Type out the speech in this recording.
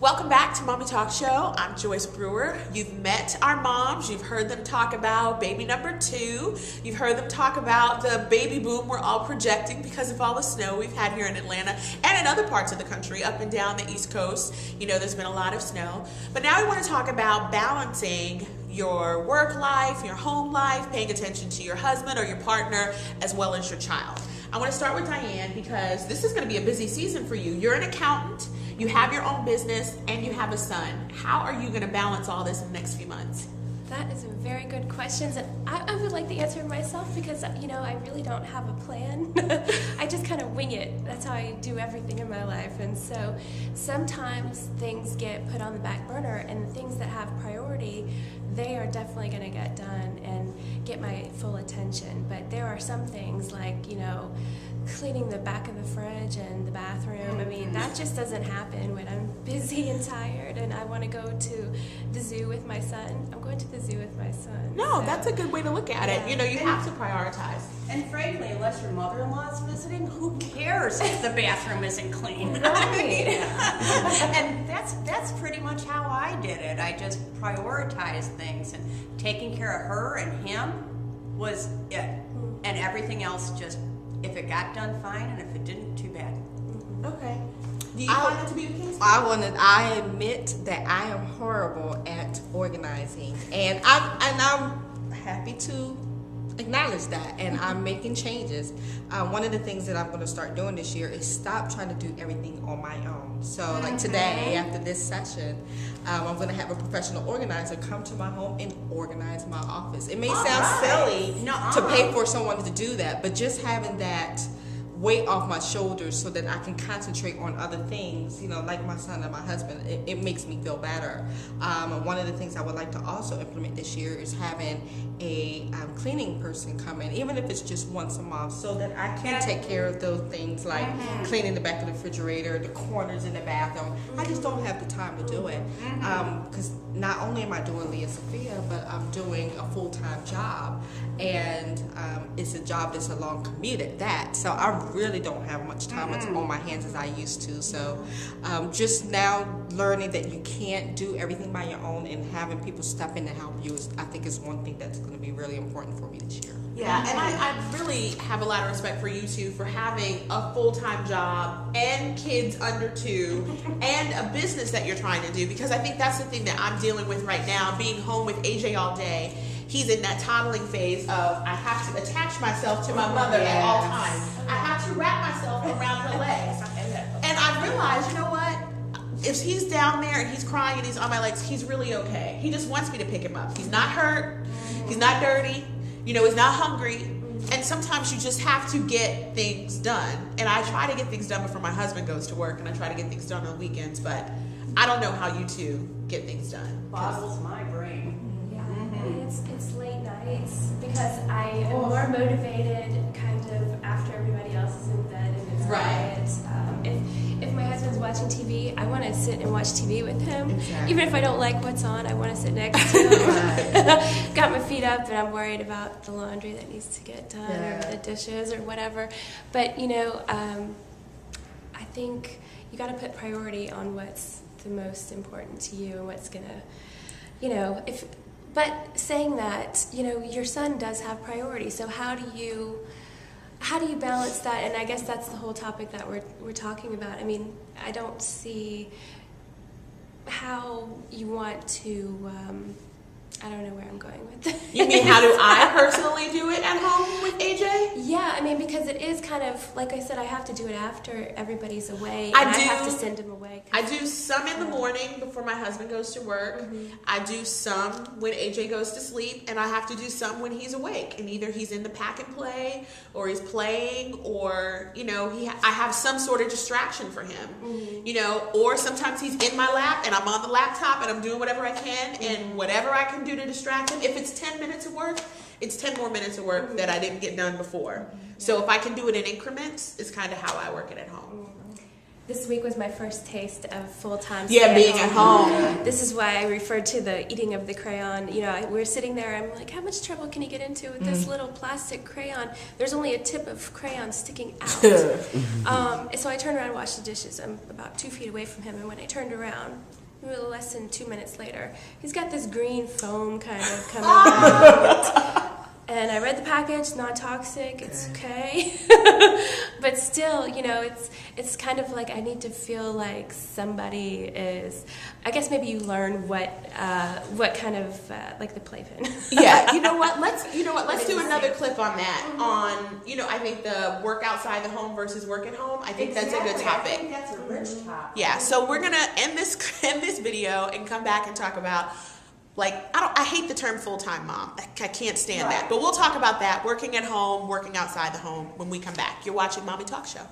Welcome back to Mommy Talk Show. I'm Joyce Brewer. You've met our moms. You've heard them talk about baby number 2. You've heard them talk about the baby boom we're all projecting because of all the snow we've had here in Atlanta and in other parts of the country, up and down the East Coast. You know, there's been a lot of snow. But now we want to talk about balancing your work life, your home life, paying attention to your husband or your partner, as well as your child. I want to start with Diane because this is going to be a busy season for you. You're an accountant. You have your own business, and you have a son. How are you going to balance all this in the next few months? That is a very good question, and I would like to answer it myself because, you know, I really don't have a plan. I just kind of wing it. That's how I do everything in my life, and so sometimes things get put on the back burner, and the things that have priority, they are definitely going to get done and get my full attention. But there are some things like, you know, cleaning the back of the fridge and the bathroom. I mean, that just doesn't happen when I'm busy and tired and I want to go to the zoo with my son. I'm going to the zoo with my son. No, so that's a good way to look at it. You know, you have to prioritize. And frankly, unless your mother-in-law is visiting, who cares if the bathroom isn't clean? Right. I mean, and that's pretty much how I did it. I just prioritized things, and taking care of her and him was it. And everything else just, if it got done, fine, and if it didn't, too bad. Okay. Do you find it to be the case? I admit that I am horrible at organizing, and I'm happy to acknowledge that, and I'm making changes. One of the things that I'm going to start doing this year is stop trying to do everything on my own. So like today, after this session, I'm going to have a professional organizer come to my home and organize my office. It may sound silly to pay for someone to do that, but just having that weight off my shoulders so that I can concentrate on other things, you know, like my son and my husband, it makes me feel better. One of the things I would like to also implement this year is having a cleaning person come in, even if it's just once a month, so that I can take care of those things like cleaning the back of the refrigerator, the corners in the bathroom. I just don't have the time to do it because not only am I doing Leah Sophia, but I'm doing a full-time job, and it's a job that's a long commute at that, so I really don't have much time on my hands as I used to. So just now learning that you can't do everything by your own, and having people step in to help you I think is one thing that's going to be really important for me this year. Yeah, and I really have a lot of respect for you two for having a full-time job and kids under 2 and a business that you're trying to do, because I think that's the thing that I'm dealing with right now, being home with AJ all day. He's in that toddling phase of I have to attach myself to my mother at all times. I have to wrap myself around her legs. And I realized, you know what? If he's down there and he's crying and he's on my legs, he's really okay. He just wants me to pick him up. He's not hurt. He's not dirty. You know, he's not hungry. And sometimes you just have to get things done. And I try to get things done before my husband goes to work, and I try to get things done on weekends, but I don't know how you two get things done. Boggles my brain. It's late nights because I am more motivated kind of after everybody else is in bed and it's quiet. If my husband's watching TV, I want to sit and watch TV with him. Exactly. Even if I don't like what's on, I want to sit next to him. Got my feet up and I'm worried about the laundry that needs to get done or the dishes or whatever. But, you know, I think you got to put priority on what's the most important to you and what's going to, you know, But saying that, you know, your son does have priority. So how do you balance that? And I guess that's the whole topic that we're talking about. I mean, I don't see how you want to. I don't know where I'm going with this. You mean how do I personally do it at home with AJ? Yeah, I mean, because it is kind of, like I said, I have to do it after everybody's away. I have to send him away. I do some in the morning before my husband goes to work. I do some when AJ goes to sleep, and I have to do some when he's awake. And either he's in the pack and play, or he's playing, or, you know, I have some sort of distraction for him. You know, or sometimes he's in my lap, and I'm on the laptop, and I'm doing whatever I can, and whatever I can do to distract him. If it's 10 minutes of work, it's 10 more minutes of work that I didn't get done before. So if I can do it in increments, it's kind of how I work it at home. This week was my first taste of full-time Yeah, being at home. This is why I referred to the eating of the crayon. You know, we're sitting there, I'm like, how much trouble can you get into with this little plastic crayon? There's only a tip of crayon sticking out. So I turned around and washed the dishes. I'm about 2 feet away from him, and when I turned around, less than 2 minutes later, he's got this green foam kind of coming out. And I read the package, non-toxic, it's okay. But still, you know, it's kind of like I need to feel like somebody is, I guess maybe you learn what kind of, like the playpen. Yeah, you know what, let's do another clip on that, on, you know, I think the work outside the home versus work at home. I think that's a good topic. I think that's a rich topic. Yeah, so we're gonna end this video and come back and talk about, like, I hate the term full-time mom. I can't stand that. But we'll talk about that, working at home, working outside the home, when we come back. You're watching Mommy Talk Show.